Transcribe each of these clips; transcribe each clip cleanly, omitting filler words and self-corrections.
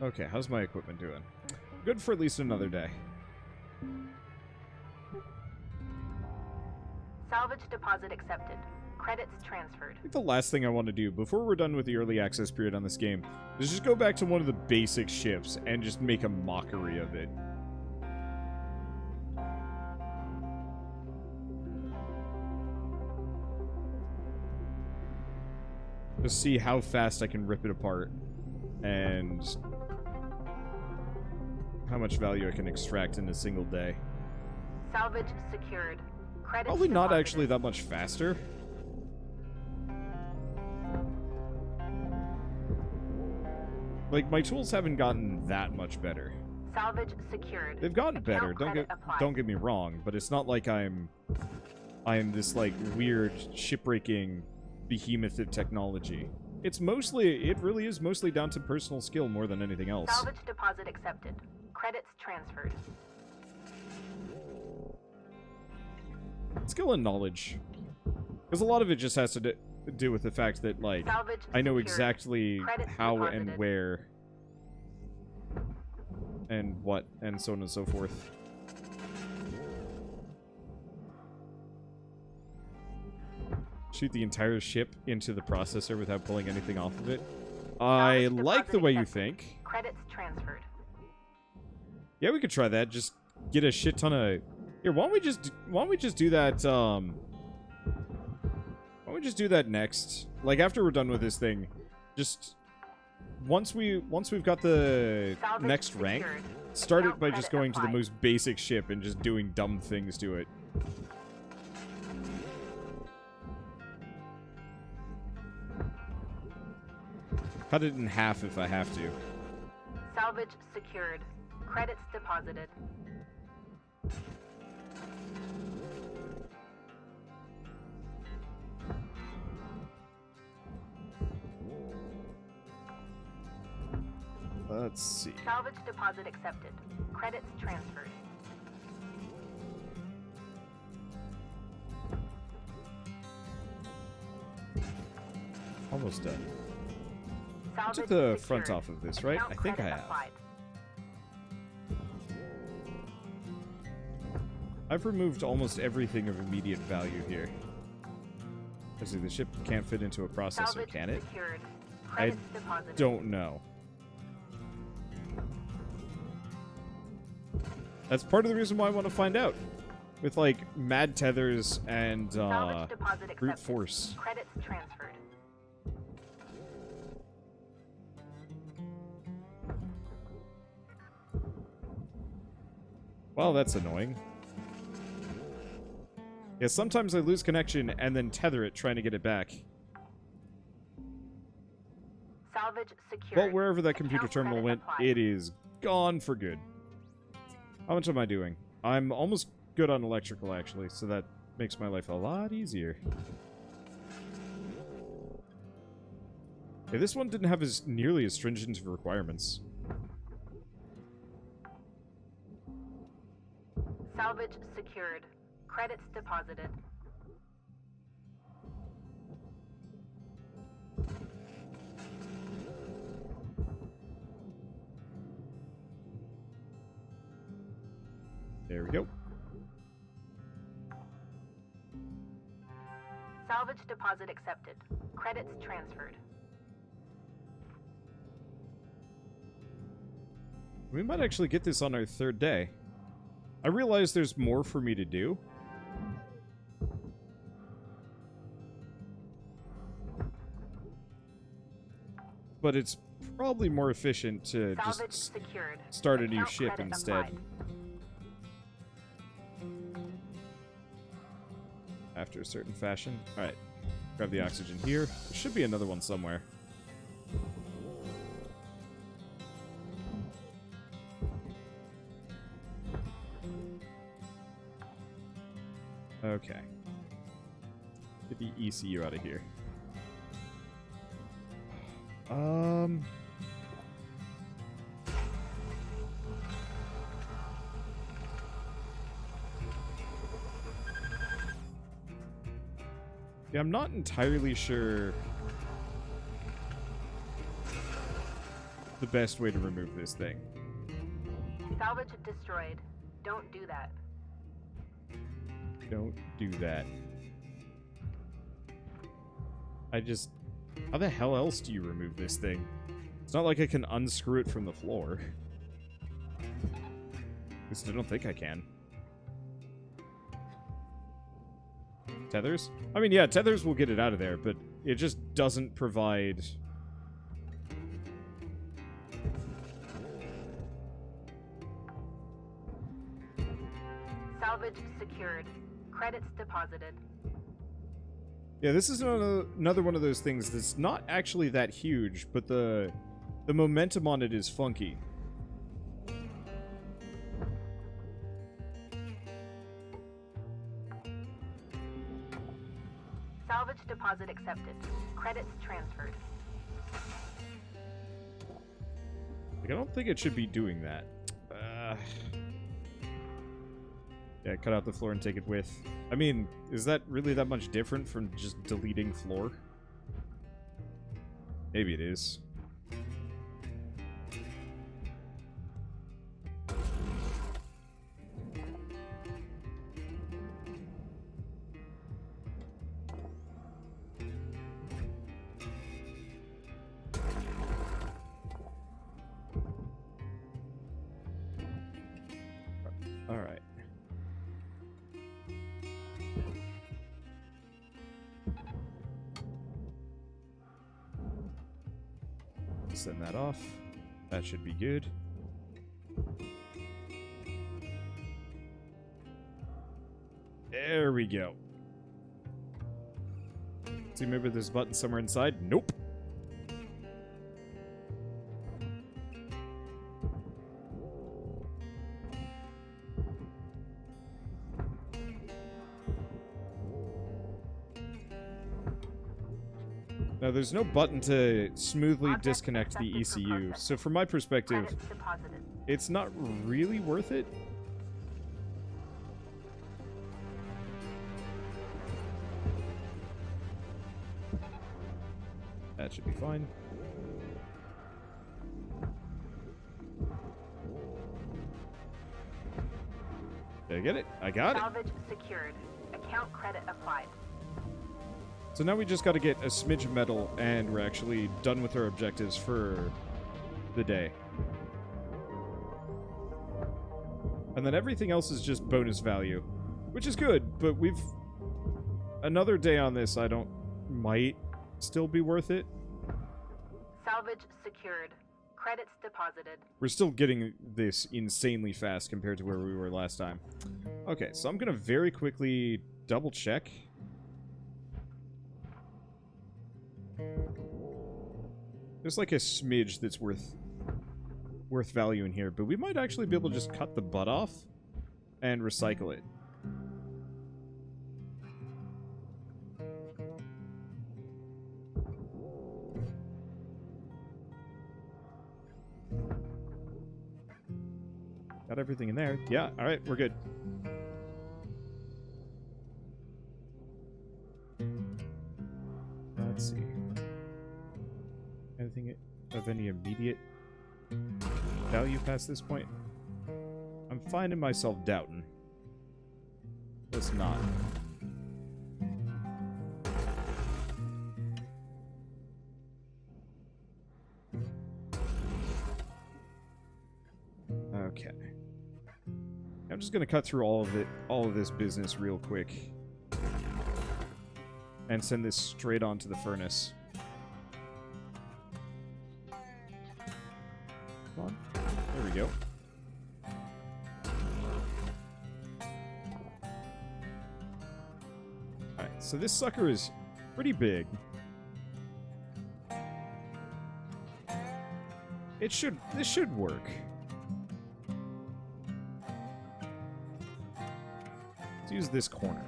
Okay, how's my equipment doing? Good for at least another day. Salvage deposit accepted. Credits transferred. I think the last thing I want to do before we're done with the early access period on this game is just go back to one of the basic ships and just make a mockery of it. Just see how fast I can rip it apart and how much value I can extract in a single day. Salvage secured. Credits Probably not deposited. actually that much faster. Like, my tools haven't gotten that much better. Salvage secured. They've gotten better, Account credit applied. don't get me wrong, but it's not like I'm this, like, weird shipbreaking behemoth of technology. It really is mostly down to personal skill more than anything else. Salvage deposit accepted. Credits transferred. Skill and knowledge. Because a lot of it just has to do with the fact that, like, Salvage I know secured. exactly Credits how deposited. and where and what and so on and so forth. Shoot the entire ship into the processor without pulling anything off of it. I Salvage like the deposit way you accepted. think. Credits transferred. Yeah, we could try that. Just get a shit ton of... Here, why don't we just do that, why don't we just do that next? Like, after we're done with this thing, just... Once we've got the Salvage next rank, secured. start it Account by just credit going to the applied. most basic ship and just doing dumb things to it. Cut it in half if I have to. Salvage secured. Credits deposited. Let's see. Salvage deposit accepted. Credits transferred. Almost done. I Salvage took the secured. front off of this, right? Account I think I credit have. applied. I've removed almost everything of immediate value here. Let's see, the ship can't fit into a processor, Salvage can it? secured. I Credits deposited. don't know. That's part of the reason why I want to find out. With, like, mad tethers and Salvage deposit brute accepted. force. Credits transferred. Well, that's annoying. Yeah, sometimes I lose connection and then tether it trying to get it back. Salvage secured. Well, wherever that computer Account terminal credit went, applied. it is gone for good. How much am I doing? I'm almost good on electrical, actually, so that makes my life a lot easier. Yeah, this one didn't have nearly as stringent of requirements. Salvage secured. Credits deposited. There we go. Salvage deposit accepted. Credits transferred. We might actually get this on our third day. I realize there's more for me to do. But it's probably more efficient to Salvage just secured. start a new Account ship credit instead. applied. After a certain fashion. Alright. Grab the oxygen here. There should be another one somewhere. Okay. Get the ECU out of here. Yeah, I'm not entirely sure the best way to remove this thing. Salvage destroyed. Don't do that. Don't do that. How the hell else do you remove this thing? It's not like I can unscrew it from the floor. At least I don't think I can. Tethers? I mean, yeah, tethers will get it out of there, but it just doesn't provide... Salvage secured. Credits deposited. Yeah, this is another one of those things that's not actually that huge, but the momentum on it is funky. Salvage deposit accepted. Credits transferred. Like, I don't think it should be doing that. Yeah, cut out the floor and take it with. I mean, is that really that much different from just deleting floor? Maybe it is. Alright. Send that off. That should be good. There we go. See, maybe there's a button somewhere inside. Nope. Now, there's no button to smoothly disconnect the ECU, so from my perspective, it's not really worth it. That should be fine. Did I get it? I got it. Salvage secured. Account credit applied. So now we just got to get a smidge of metal, and we're actually done with our objectives for the day. And then everything else is just bonus value, which is good, but we've... Another day on this, might still be worth it. Salvage secured. Credits deposited. We're still getting this insanely fast compared to where we were last time. Okay, so I'm going to very quickly double check. There's like a smidge that's worth value in here, but we might actually be able to just cut the butt off and recycle it. Got everything in there. Yeah, alright, we're good. Let's see. Anything of any immediate value past this point? I'm finding myself doubting. Let's not. Okay. I'm just gonna cut through all of this business real quick. And send this straight onto the furnace. Come on. There we go. Alright, so this sucker is pretty big. This should work. Let's use this corner.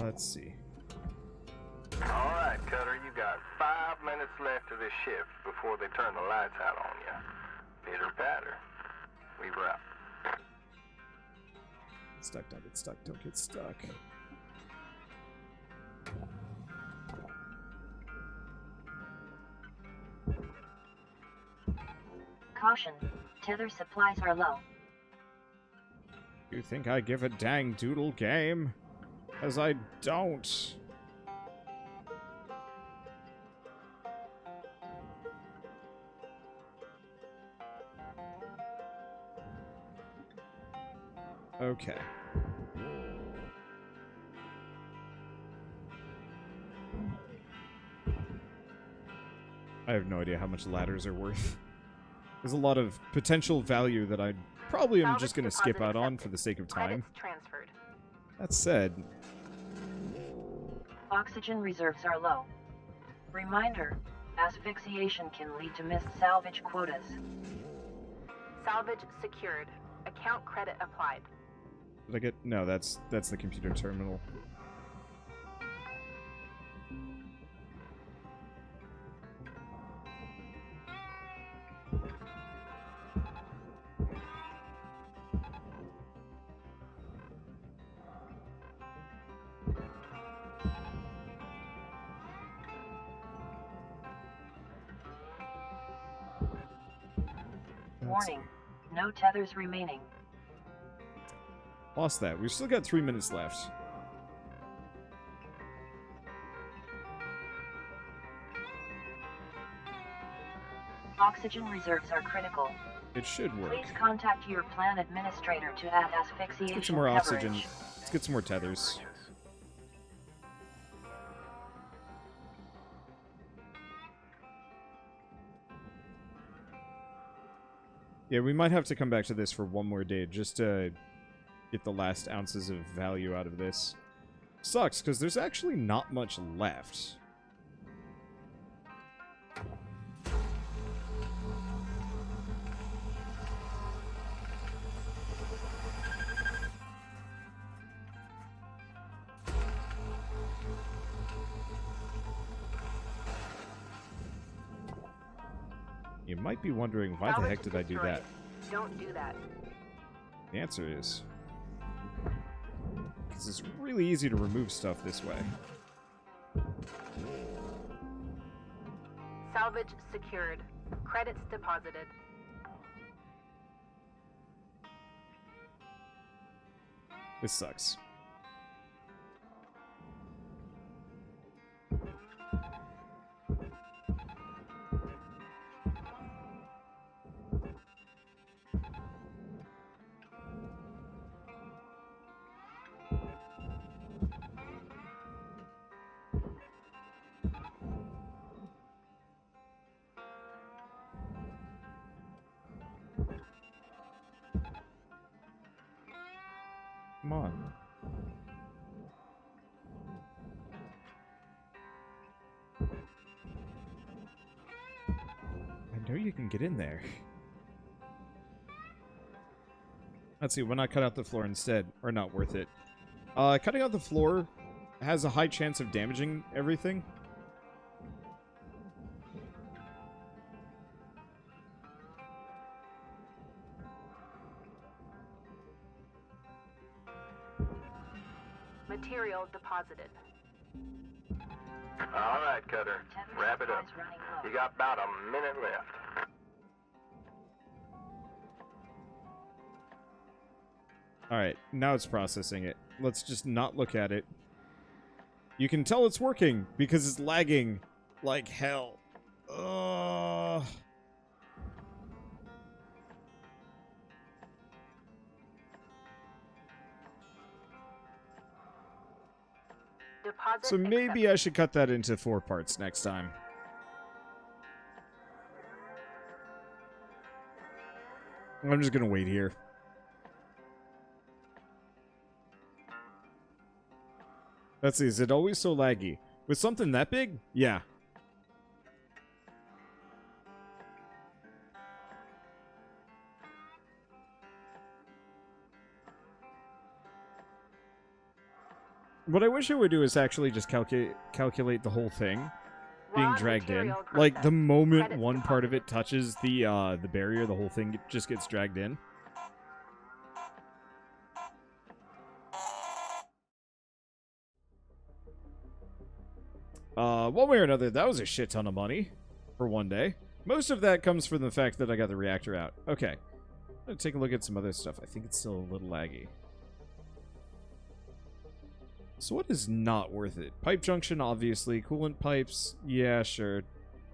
Let's see. Alright, Cutter, you got 5 minutes left of this shift before they turn the lights out on you. Pitter patter. We wrap. Get stuck, don't get stuck, don't get stuck. Caution, tether supplies are low. You think I give a dang doodle game? As I don't. Okay. I have no idea how much ladders are worth. There's a lot of potential value that I probably am just going to skip out on for the sake of time. Credits transferred. That said, Oxygen reserves are low. Reminder, asphyxiation can lead to missed salvage quotas. Salvage secured. Account credit applied. did I get... No, that's the computer terminal. Warning, no tethers remaining. Lost that. We've still got 3 minutes left. Oxygen reserves are critical. It should work. Please contact your plan administrator to add asphyxiation Let's get some more oxygen. coverage. Let's get some more tethers. Yeah, we might have to come back to this for one more day just to get the last ounces of value out of this. Sucks, because there's actually not much left. You might be wondering, why the Salvage heck did I do destroyed. that? Don't do that. The answer is... because it's really easy to remove stuff this way. Salvage secured. Credits deposited. This sucks. Come on. I know you can get in there. Let's see, why not cut out the floor instead? Or not worth it. Cutting out the floor has a high chance of damaging everything. Material deposited. All right, Cutter. Tether Wrap it up. supplies running low. You got about a minute left. Alright, now it's processing it. Let's just not look at it. You can tell it's working because it's lagging like hell. Ugh. Deposit So maybe I should cut that into 4 parts next time. I'm just gonna wait here. Let's see, is it always so laggy? With something that big? Yeah. What I wish it would do is actually just calculate the whole thing being dragged in. Like, the moment one part of it touches the barrier, the whole thing just gets dragged in. One way or another, that was a shit ton of money for one day. Most of that comes from the fact that I got the reactor out. Okay. I'm gonna take a look at some other stuff. I think it's still a little laggy. So what is not worth it? Pipe junction, obviously. Coolant pipes, yeah, sure.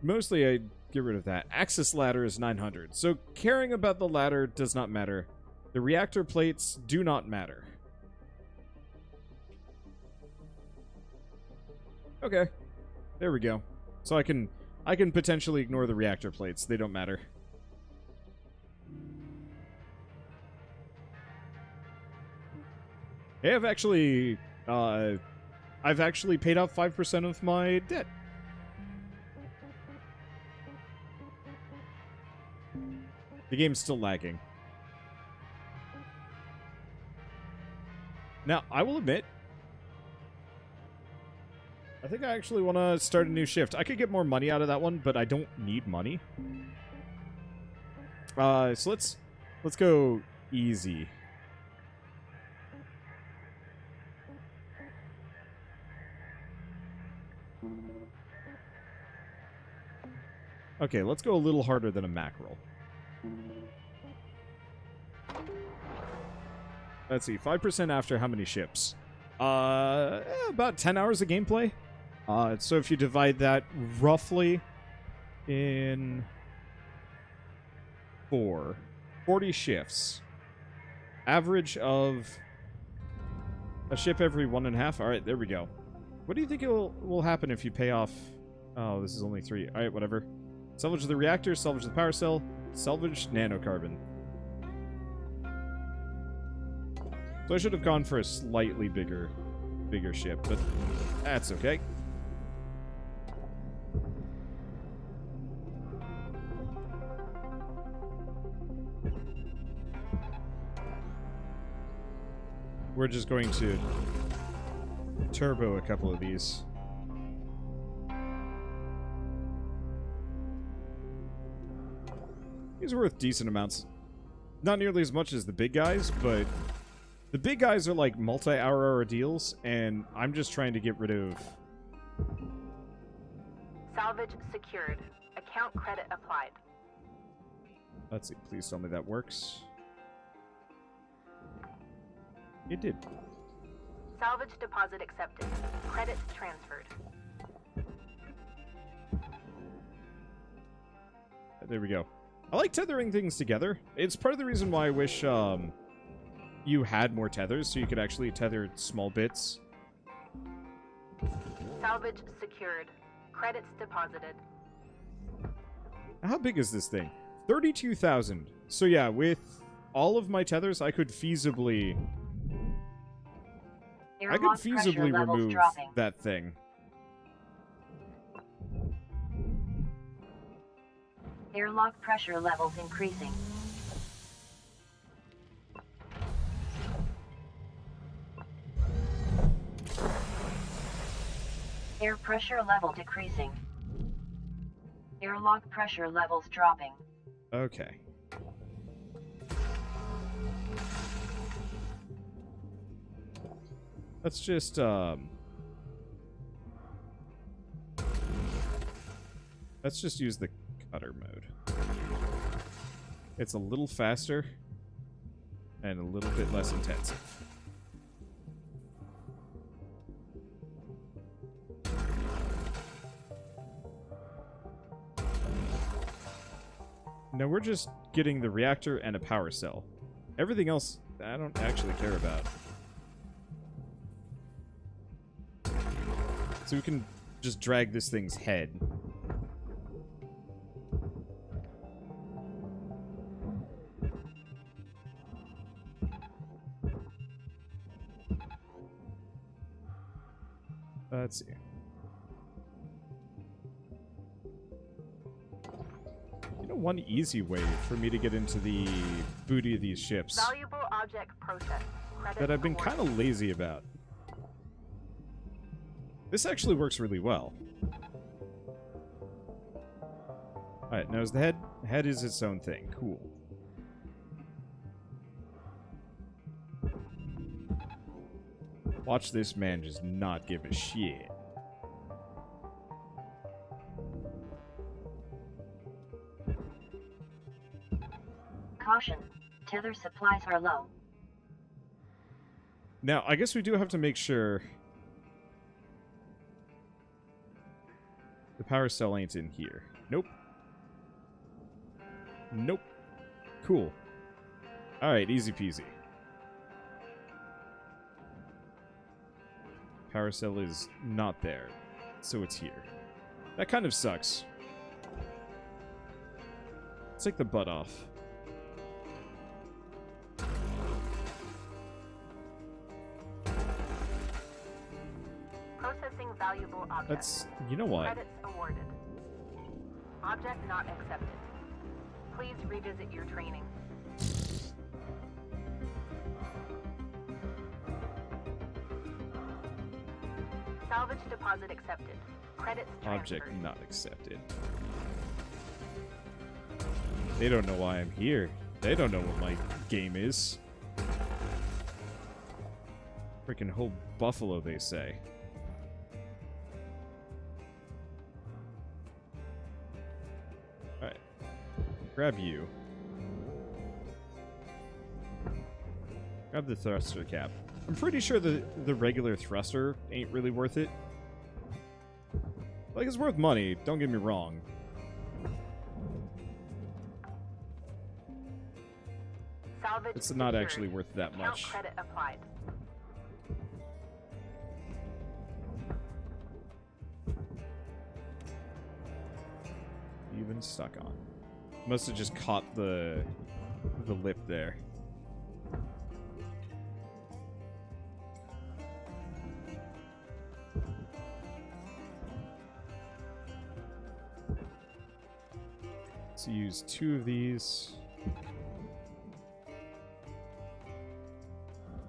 Mostly I get rid of that. Access ladder is 900. So caring about the ladder does not matter. The reactor plates do not matter. Okay. There we go. So I can potentially ignore the reactor plates. They don't matter. Hey, I've actually paid off 5% of my debt. The game's still lagging. Now, I will admit, I think I actually want to start a new shift. I could get more money out of that one, but I don't need money. So let's go easy. Okay, let's go a little harder than a mackerel. Let's see, 5% after how many ships? About 10 hours of gameplay. So if you divide that roughly in 40 shifts. Average of a ship every 1.5. Alright, there we go. What do you think will happen if you pay off... Oh, this is only 3. Alright, whatever. Salvage the reactor, salvage the power cell, salvage nanocarbon. So I should have gone for a slightly bigger ship, but that's okay. We're just going to turbo a couple of these. These are worth decent amounts. Not nearly as much as the big guys, but the big guys are like multi-hour deals, and I'm just trying to get rid of... Salvage secured. Account credit applied. Let's see, please tell me that works. It did. Salvage deposit accepted. Credits transferred. There we go. I like tethering things together. It's part of the reason why I wish you had more tethers, so you could actually tether small bits. Salvage secured. Credits deposited. How big is this thing? 32,000. So yeah, with all of my tethers, I could feasibly... remove that thing. Airlock pressure levels increasing. Air pressure level decreasing. Airlock pressure levels dropping. Okay. Let's just use the cutter mode. It's a little faster and a little bit less intensive. Now we're just getting the reactor and a power cell. Everything else I don't actually care about. So we can just drag this thing's head. Let's see. You know, one easy way for me to get into the booty of these ships Valuable object processed. Credits that I've been awarded. kind of lazy about This actually works really well. Alright, now is the head? Head is its own thing. Cool. Watch this man just not give a shit. Caution, tether supplies are low. Now, I guess we do have to make sure the power cell ain't in here. Nope. Nope. Cool. Alright, easy peasy. Power cell is not there, so it's here. That kind of sucks. Let's take the butt off. Processing valuable objects. That's... you know what? Credits awarded. Object not accepted. Please revisit your training. Salvage deposit accepted. Credits transferred. Object not accepted. They don't know why I'm here. They don't know what my game is. Freaking whole buffalo, they say. Alright. Grab you. Grab the thruster cap. I'm pretty sure the regular thruster ain't really worth it. Like, it's worth money, don't get me wrong. Salvage It's not secured. actually worth that Count much. credit applied. Even stuck on. Must have just caught the lip there. Let's use 2 of these.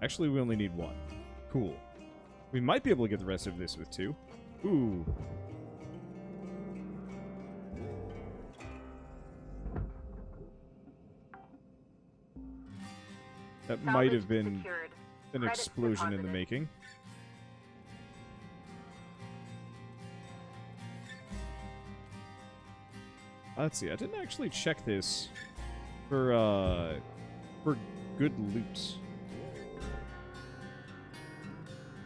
Actually, we only need 1. Cool. We might be able to get the rest of this with 2. Ooh. That might have been Secured. an Credits explosion in the deposited. making. Let's see, I didn't actually check this for good loot.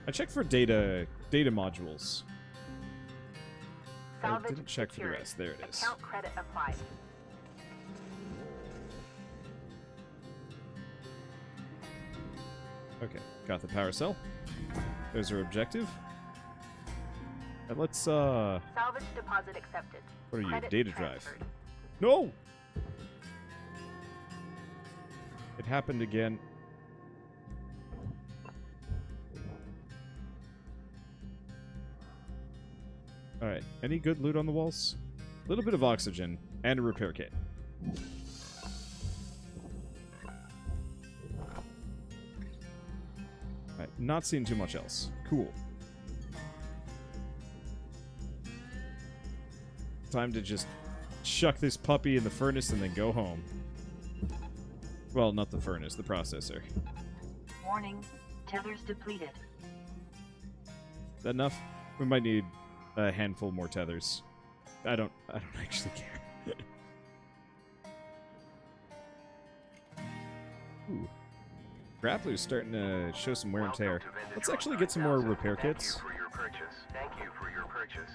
I checked for data modules. I Salvage didn't check for the secured. rest. There it is. Account credit applied. Okay, got the power cell. There's our objective. And let's Salvage deposit accepted. what are you? Credits Data drive. transferred. No! It happened again. Alright, any good loot on the walls? A little bit of oxygen and a repair kit. Alright, not seeing too much else. Cool. Time to just chuck this puppy in the furnace and then go home. Well, not the furnace, the processor. Warning, tethers depleted. Is that enough? We might need a handful more tethers. I don't actually care. Ooh. Grappler's starting to show some wear and tear. Let's actually get some more repair kits. Thank you for your purchase. Thank you for your purchase.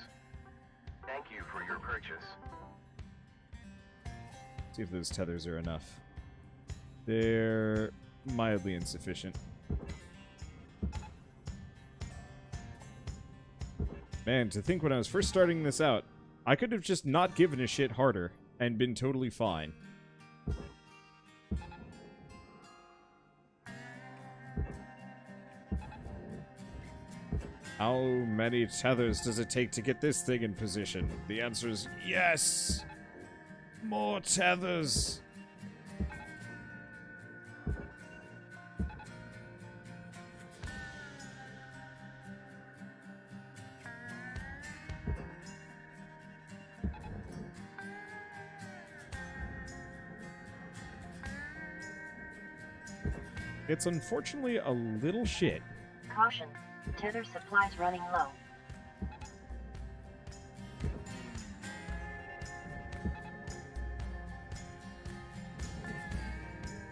Thank you for your purchase. See if those tethers are enough. They're mildly insufficient. Man, to think when I was first starting this out, I could have just not given a shit harder and been totally fine. How many tethers does it take to get this thing in position? The answer is yes! More tethers! It's unfortunately a little shit. Caution, tether supplies running low.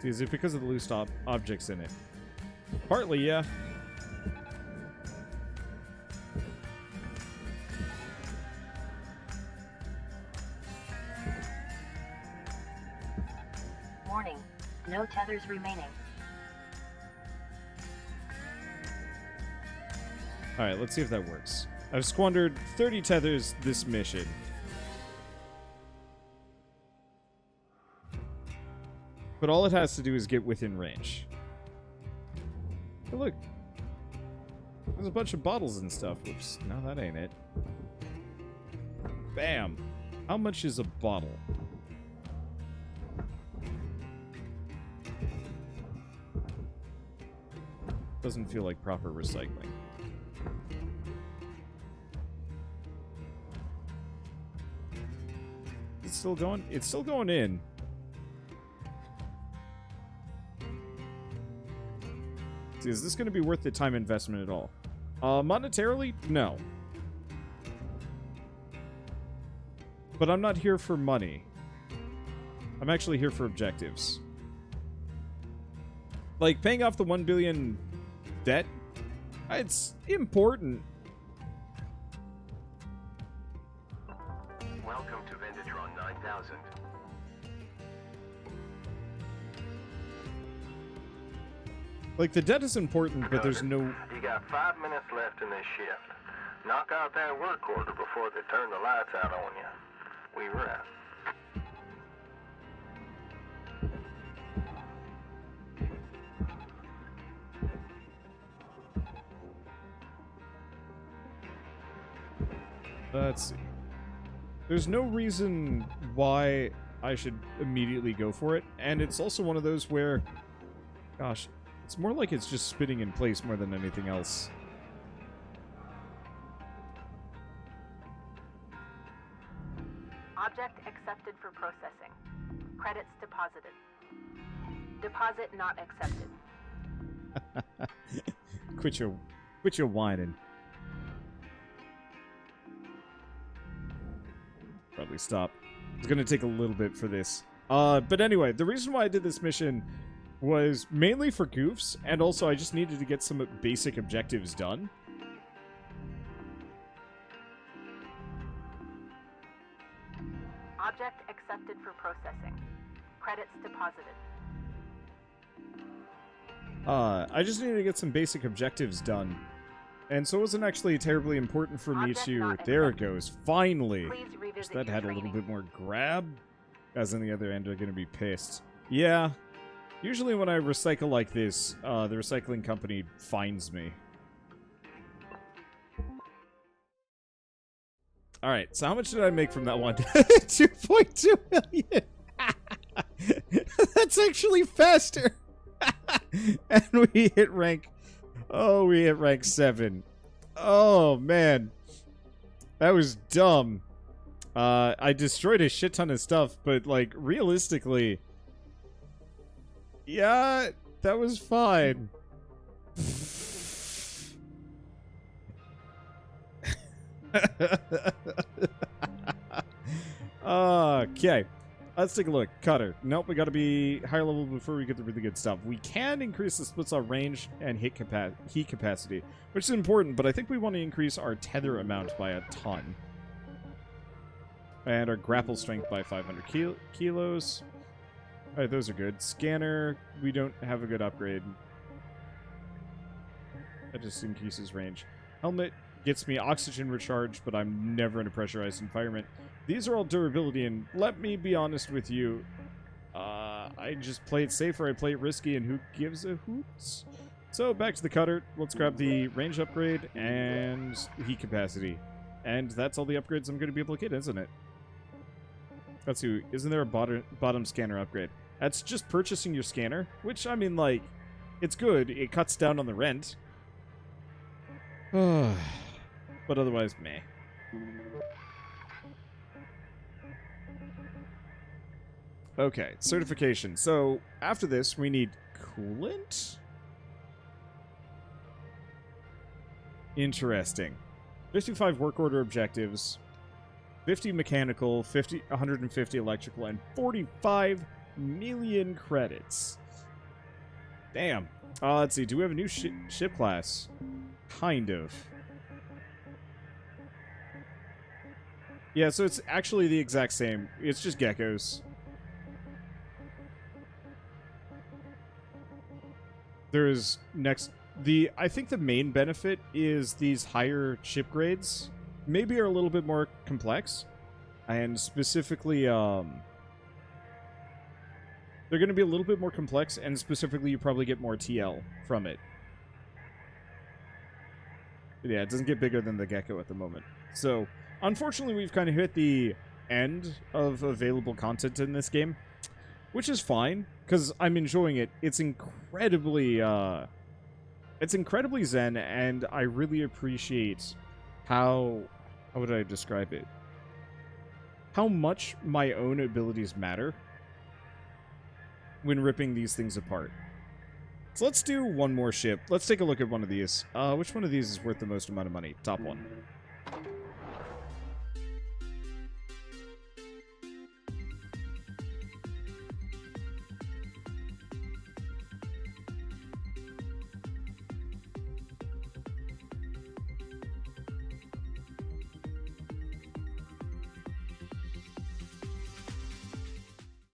See, is it because of the loose objects in it? Partly, yeah. Warning, no tethers remaining. Alright, let's see if that works. I've squandered 30 tethers this mission. But all it has to do is get within range. Oh, look. There's a bunch of bottles and stuff. Whoops. No, that ain't it. Bam. How much is a bottle? Doesn't feel like proper recycling. It's still going? It's still going in. See, is this going to be worth the time investment at all? Monetarily, no. But I'm not here for money. I'm actually here for objectives. Like, paying off the 1 billion debt? It's important. Welcome to Vendatron 9000. Like, the debt is important, but there's no... You got 5 minutes left in this shift. Knock out that work order before they turn the lights out on you. We wrap. Let's see. There's no reason why I should immediately go for it, and it's also one of those where... Gosh, it's more like it's just spinning in place more than anything else. Object accepted for processing. Credits deposited. Deposit not accepted. Quit your whining. Probably stop. It's gonna take a little bit for this. But anyway, the reason why I did this mission was mainly for goofs, and also I just needed to get some basic objectives done. Object accepted for processing. Credits deposited. I just needed to get some basic objectives done. And so it wasn't actually terribly important for me Object to... not There it accepted. goes. Finally! Please revisit That your had a little training. bit more grab. Guys on the other end are going to be pissed. Yeah. Usually when I recycle like this, the recycling company fines me. Alright, so how much did I make from that one? 2.2 million! That's actually faster! And we hit rank... Oh, we hit rank 7. Oh, man. That was dumb. I destroyed a shit ton of stuff, but, like, realistically... Yeah, that was fine. Okay. Let's take a look. Cutter. Nope, we gotta be higher level before we get the really good stuff. We can increase the splits on range and heat capacity, which is important, but I think we want to increase our tether amount by a ton. And our grapple strength by 500 kilos. Alright, those are good. Scanner, we don't have a good upgrade. That just increases range. Helmet gets me oxygen recharge, but I'm never in a pressurized environment. These are all durability, and let me be honest with you. I just play it safe or I play it risky, and who gives a hoots? So, back to the cutter. Let's grab the range upgrade and heat capacity. And that's all the upgrades I'm going to be able to get, isn't it? Let's see. Isn't there a bottom scanner upgrade? That's just purchasing your scanner, which, I mean, like, it's good. It cuts down on the rent. But otherwise, meh. Okay, certification. So, after this, we need coolant? Interesting. 55 work order objectives, 50 mechanical, 150 electrical, and 45 million credits. Damn. Let's see. Do we have a new ship class? Kind of. Yeah, so it's actually the exact same. It's just geckos. There's next... I think the main benefit is these higher ship grades maybe are a little bit more complex. And specifically, they're going to be a little bit more complex, and specifically you probably get more TL from it. Yeah, it doesn't get bigger than the gecko at the moment. So, unfortunately, we've kind of hit the end of available content in this game, which is fine, because I'm enjoying it. It's incredibly zen, and I really appreciate how would I describe it? How much my own abilities matter when ripping these things apart. So let's do one more ship. Let's take a look at one of these. Which one of these is worth the most amount of money? Top one.